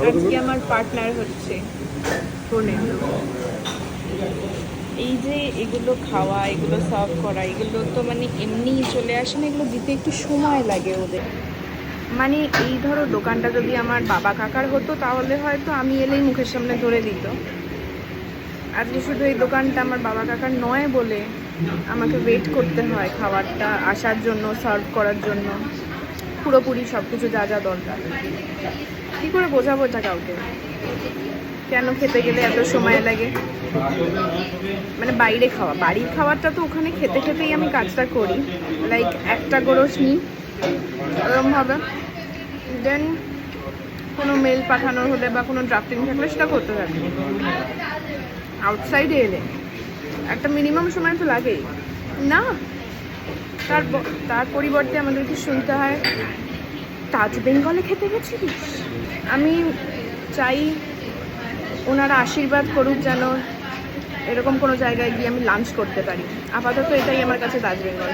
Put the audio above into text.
আজকে আমার পার্টনার হচ্ছে ফোনে। এই যে এগুলো খাওয়া, এগুলো সার্ভ করা, এগুলো তো মানে এমনিই চলে আসে না, এগুলো দিতে একটু সময় লাগে ওদের। মানে এই ধরো দোকানটা যদি আমার বাবা কাকার হতো তাহলে হয়তো আমি এলেই মুখের সামনে ধরে দিত। আজকে শুধু এই দোকানটা আমার বাবা কাকার নয় বলে আমাকে ওয়েট করতে হয় খাবারটা আসার জন্য, সার্ভ করার জন্য, পুরোপুরি সব কিছু যা যা দরকার। কী করে বোঝাবো এটা কাউকে, কেন খেতে গেলে এত সময় লাগে। মানে বাইরে খাওয়া, বাড়ির খাবারটা তো ওখানে খেতে খেতেই আমি কাজটা করি, লাইক একটা গোরস নিই ওরমভাবে, দেন কোনো মেল পাঠানোর হলে বা কোনো ড্রাফটিং থাকলে সেটা করতে থাকি। আউটসাইডে এলে একটা মিনিমাম সময় তো লাগেই না। তার পরিবর্তে আমাদেরকে শুনতে হয় তাজ বেঙ্গলে খেতে গেছিলিস। আমি চাই ওনারা আশীর্বাদ করুক যেন এরকম কোনো জায়গায় গিয়ে আমি লাঞ্চ করতে পারি। আপাতত এটাই আমার কাছে তাজ বেঙ্গল।